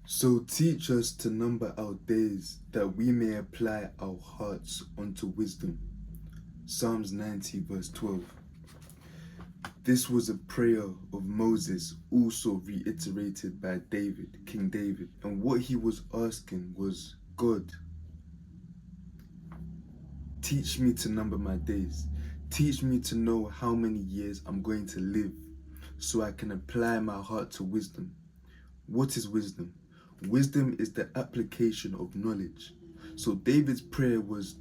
So teach us to number our days, that we may apply our hearts unto wisdom. Psalms 90 verse 12. This was a prayer of Moses, also reiterated by David, King David. And what he was asking was, God, teach me to number my days. Teach me to know how many years I'm going to live, so I can apply my heart to wisdom. What is wisdom? Wisdom is the application of knowledge. So David's prayer was,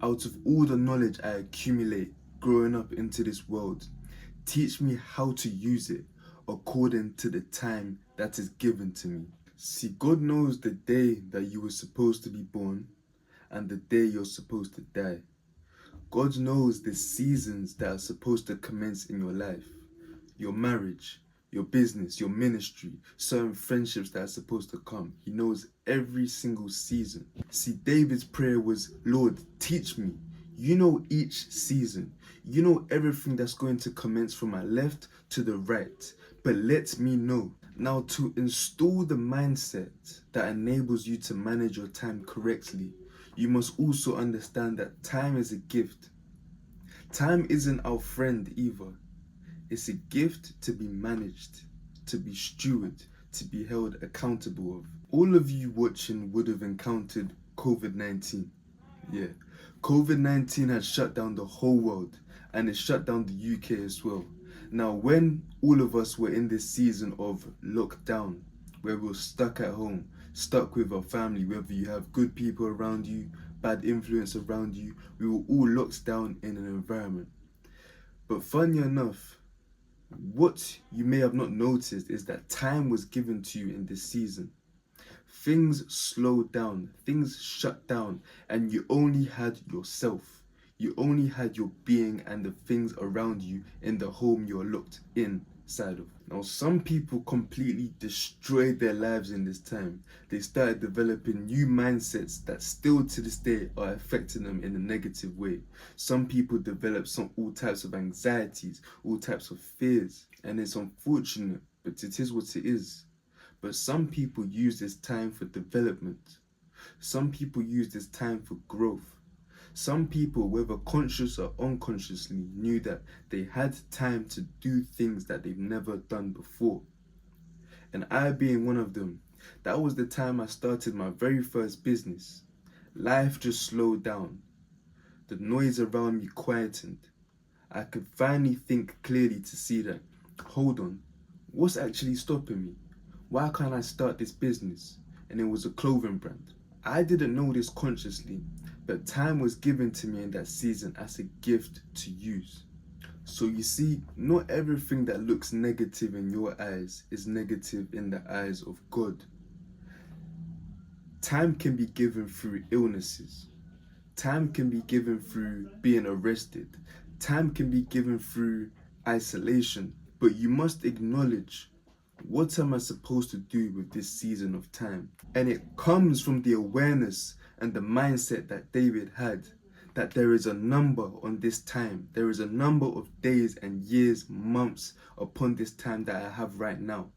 out of all the knowledge I accumulate growing up into this world, teach me how to use it according to the time that is given to me. See, God knows the day that you were supposed to be born and the day you're supposed to die. God knows the seasons that are supposed to commence in your life, your marriage, your business, your ministry, certain friendships that are supposed to come. He knows every single season. See, David's prayer was, Lord, teach me. You know each season. You know everything that's going to commence from my left to the right. But let me know. Now, to install the mindset that enables you to manage your time correctly, you must also understand that time is a gift. Time isn't our friend either. It's a gift to be managed, to be stewarded, to be held accountable of. All of you watching would have encountered COVID-19. Yeah, COVID-19 has shut down the whole world, and it shut down the UK as well. Now, when all of us were in this season of lockdown, where we were stuck at home, stuck with our family, whether you have good people around you, bad influence around you, we were all locked down in an environment. But funny enough, what you may have not noticed is that time was given to you in this season. Things slowed down, things shut down, and you only had yourself. You only had your being and the things around you in the home you're locked inside of. Now, some people completely destroyed their lives in this time. They started developing new mindsets that still to this day are affecting them in a negative way. Some people develop all types of anxieties, all types of fears, and it's unfortunate, but it is what it is. But some people use this time for development. Some people use this time for growth. Some people, whether conscious or unconsciously, knew that they had time to do things that they've never done before. And I being one of them, that was the time I started my very first business. Life just slowed down. The noise around me quietened. I could finally think clearly to see that, hold on, what's actually stopping me? Why can't I start this business? And it was a clothing brand. I didn't know this consciously, but time was given to me in that season as a gift to use. So you see, not everything that looks negative in your eyes is negative in the eyes of God. Time can be given through illnesses. Time can be given through being arrested. Time can be given through isolation. But you must acknowledge, what am I supposed to do with this season of time? And it comes from the awareness and the mindset that David had, that there is a number on this time. There is a number of days and years, months upon this time that I have right now.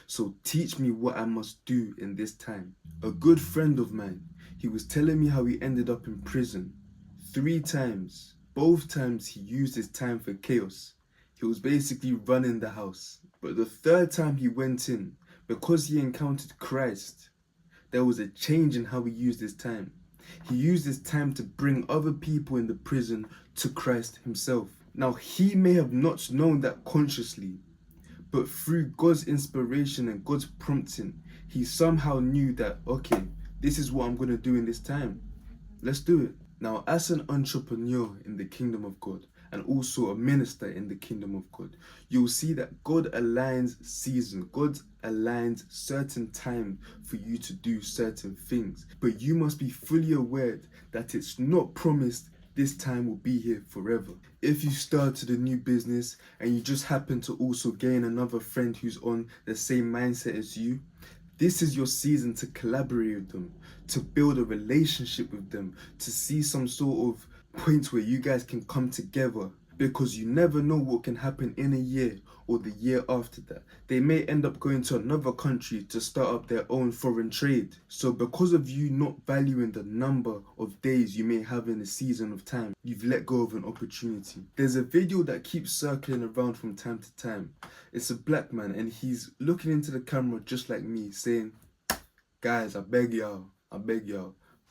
So teach me what I must do in this time. A good friend of mine, he was telling me how he ended up in prison 3 times. Both times he used his time for chaos. He was basically running the house. But the 3rd time he went in, because he encountered Christ, there was a change in how he used his time. He used his time to bring other people in the prison to Christ himself. Now, he may have not known that consciously, but through God's inspiration and God's prompting, he somehow knew that, okay, this is what I'm going to do in this time. Let's do it. Now, as an entrepreneur in the kingdom of God, and also a minister in the kingdom of God, you'll see that God aligns seasons. God aligns certain time for you to do certain things. But you must be fully aware that it's not promised this time will be here forever. If you started a new business and you just happen to also gain another friend who's on the same mindset as you, this is your season to collaborate with them, to build a relationship with them, to see some sort of point where you guys can come together because you never know what can happen in a year or the year after that. They may end up going to another country to start up their own foreign trade. So because of you not valuing the number of days you may have in a season of time, you've let go of an opportunity. There's a video that keeps circling around from time to time. It's a black man and he's looking into the camera just like me, saying, guys, I beg y'all,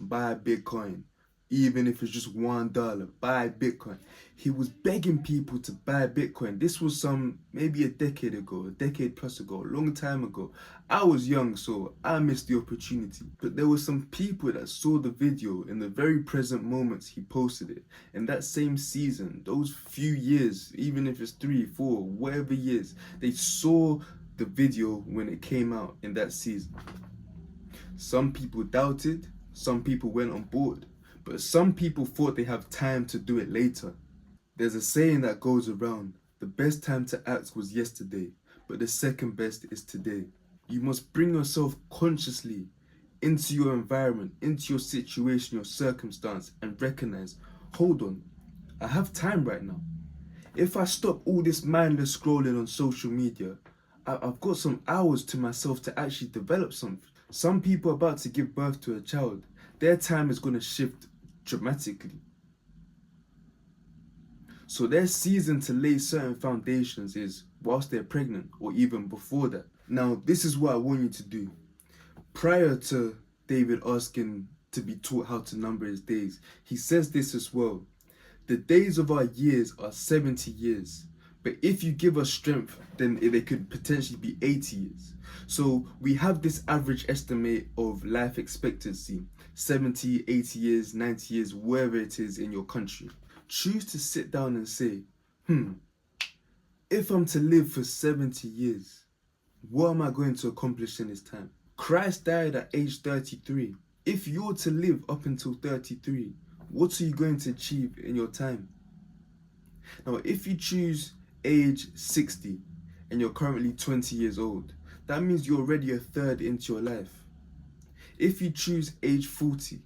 buy Bitcoin. Even if it's just $1, buy Bitcoin. He was begging people to buy Bitcoin. This was maybe a decade plus ago, a long time ago. I was young, so I missed the opportunity. But there were some people that saw the video in the very present moments he posted it. In that same season, those few years, even if it's 3, 4, whatever years, they saw the video when it came out in that season. Some people doubted, some people went on board. But some people thought they have time to do it later. There's a saying that goes around, the best time to act was yesterday, but the second best is today. You must bring yourself consciously into your environment, into your situation, your circumstance, and recognize, hold on, I have time right now. If I stop all this mindless scrolling on social media, I've got some hours to myself to actually develop something. Some people are about to give birth to a child. Their time is going to shift dramatically. So their season to lay certain foundations is whilst they're pregnant or even before that. Now, this is what I want you to do. Prior to David asking to be taught how to number his days, he says this as well. The days of our years are 70 years. But if you give us strength, then they could potentially be 80 years. So we have this average estimate of life expectancy, 70, 80 years, 90 years, wherever it is in your country. Choose to sit down and say, if I'm to live for 70 years, what am I going to accomplish in this time? Christ died at age 33. If you're to live up until 33, what are you going to achieve in your time? Now, if you choose age 60 and you're currently 20 years old, that means you're already a third into your life. If you choose age 40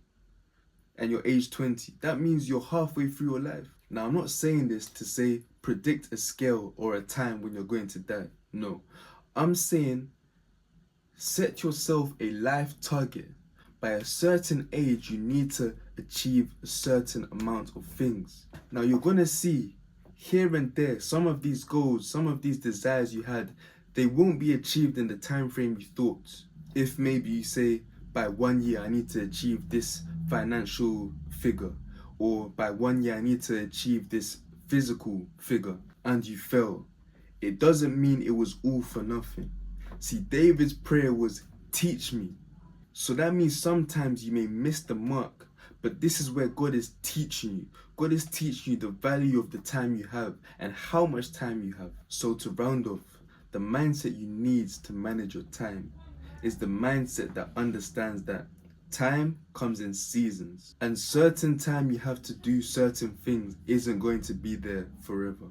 and you're age 20, that means you're halfway through your life. Now, I'm not saying this to say predict a scale or a time when you're going to die. No, I'm saying set yourself a life target. By a certain age, you need to achieve a certain amount of things. Now, you're going to see here and there, some of these goals, some of these desires you had, they won't be achieved in the time frame you thought. If maybe you say, by 1 year I need to achieve this financial figure, or by 1 year I need to achieve this physical figure, and you fail, it doesn't mean it was all for nothing. See, David's prayer was, teach me. So that means sometimes you may miss the mark, but this is where God is teaching you. God is teaching you the value of the time you have and how much time you have. So to round off, the mindset you need to manage your time is the mindset that understands that time comes in seasons, and certain time you have to do certain things isn't going to be there forever.